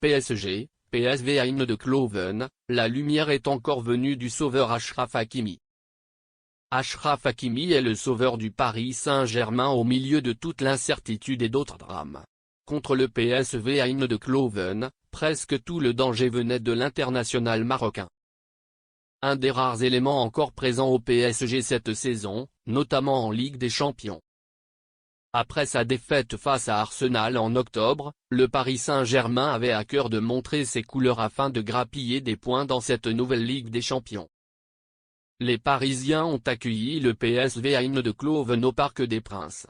PSG, PSV Eindhoven, la lumière est encore venue du sauveur Achraf Hakimi. Achraf Hakimi est le sauveur du Paris Saint-Germain au milieu de toute l'incertitude et d'autres drames. Contre le PSV Eindhoven, presque tout le danger venait de l'international marocain. Un des rares éléments encore présents au PSG cette saison, notamment en Ligue des Champions. Après sa défaite face à Arsenal en octobre, le Paris Saint-Germain avait à cœur de montrer ses couleurs afin de grappiller des points dans cette nouvelle Ligue des Champions. Les Parisiens ont accueilli le PSV Eindhoven au Parc des Princes.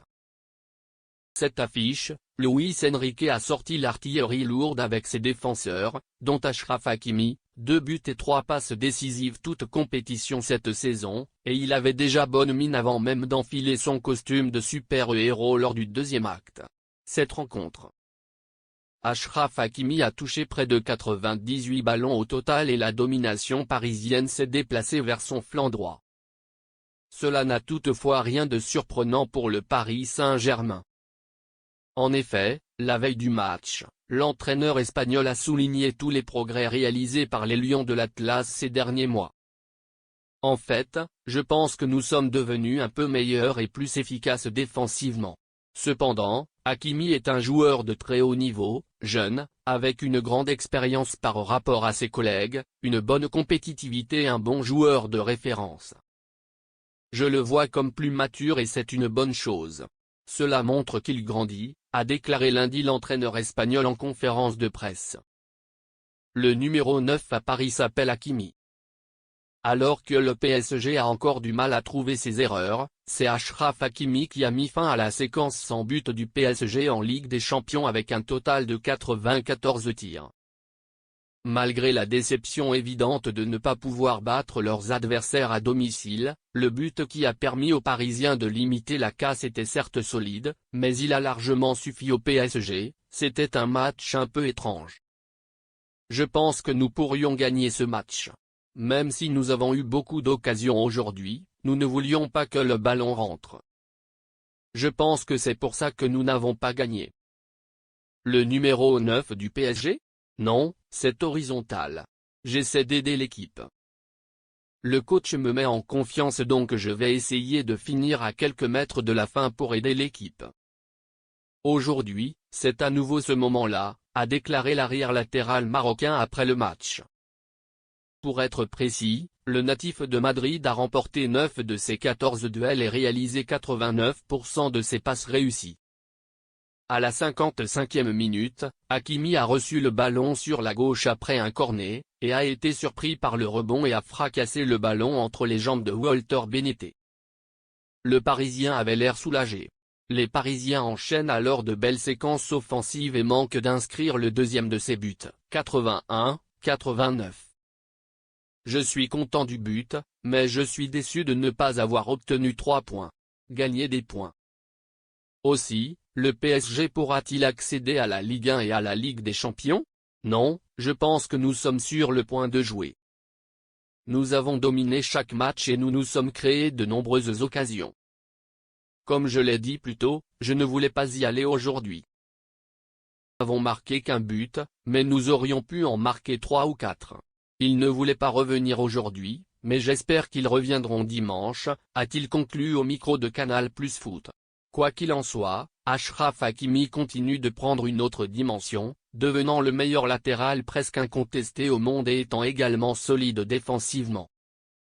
Cette affiche, Luis Enrique a sorti l'artillerie lourde avec ses défenseurs, dont Achraf Hakimi, 2 buts et 3 passes décisives toutes compétitions cette saison, et il avait déjà bonne mine avant même d'enfiler son costume de super-héros lors du deuxième acte. Cette rencontre. Achraf Hakimi a touché près de 98 ballons au total et la domination parisienne s'est déplacée vers son flanc droit. Cela n'a toutefois rien de surprenant pour le Paris Saint-Germain. En effet, la veille du match, l'entraîneur espagnol a souligné tous les progrès réalisés par les Lions de l'Atlas ces derniers mois. En fait, je pense que nous sommes devenus un peu meilleurs et plus efficaces défensivement. Cependant, Hakimi est un joueur de très haut niveau, jeune, avec une grande expérience par rapport à ses collègues, une bonne compétitivité et un bon joueur de référence. Je le vois comme plus mature et c'est une bonne chose. Cela montre qu'il grandit, a déclaré lundi l'entraîneur espagnol en conférence de presse. Le numéro 9 à Paris s'appelle Hakimi. Alors que le PSG a encore du mal à trouver ses erreurs, c'est Achraf Hakimi qui a mis fin à la séquence sans but du PSG en Ligue des Champions avec un total de 94 tirs. Malgré la déception évidente de ne pas pouvoir battre leurs adversaires à domicile, le but qui a permis aux Parisiens de limiter la casse était certes solide, mais il a largement suffi au PSG, c'était un match un peu étrange. Je pense que nous pourrions gagner ce match. Même si nous avons eu beaucoup d'occasions aujourd'hui, nous ne voulions pas que le ballon rentre. Je pense que c'est pour ça que nous n'avons pas gagné. Le numéro 9 du PSG ? Non, c'est horizontal. J'essaie d'aider l'équipe. Le coach me met en confiance donc je vais essayer de finir à quelques mètres de la fin pour aider l'équipe. Aujourd'hui, c'est à nouveau ce moment-là, a déclaré l'arrière latéral marocain après le match. Pour être précis, le natif de Madrid a remporté 9 de ses 14 duels et réalisé 89% de ses passes réussies. À la 55e minute, Hakimi a reçu le ballon sur la gauche après un corner, et a été surpris par le rebond et a fracassé le ballon entre les jambes de Walter Benitez. Le Parisien avait l'air soulagé. Les Parisiens enchaînent alors de belles séquences offensives et manquent d'inscrire le deuxième de ses buts, 81-89. Je suis content du but, mais je suis déçu de ne pas avoir obtenu 3 points. Gagner des points. Aussi, le PSG pourra-t-il accéder à la Ligue 1 et à la Ligue des Champions? Non, je pense que nous sommes sur le point de jouer. Nous avons dominé chaque match et nous nous sommes créés de nombreuses occasions. Comme je l'ai dit plus tôt, je ne voulais pas y aller aujourd'hui. Nous n'avons marqué qu'un but, mais nous aurions pu en marquer 3 ou 4. Ils ne voulaient pas revenir aujourd'hui, mais j'espère qu'ils reviendront dimanche, a-t-il conclu au micro de Canal+ Foot. Quoi qu'il en soit, Achraf Hakimi continue de prendre une autre dimension, devenant le meilleur latéral presque incontesté au monde et étant également solide défensivement.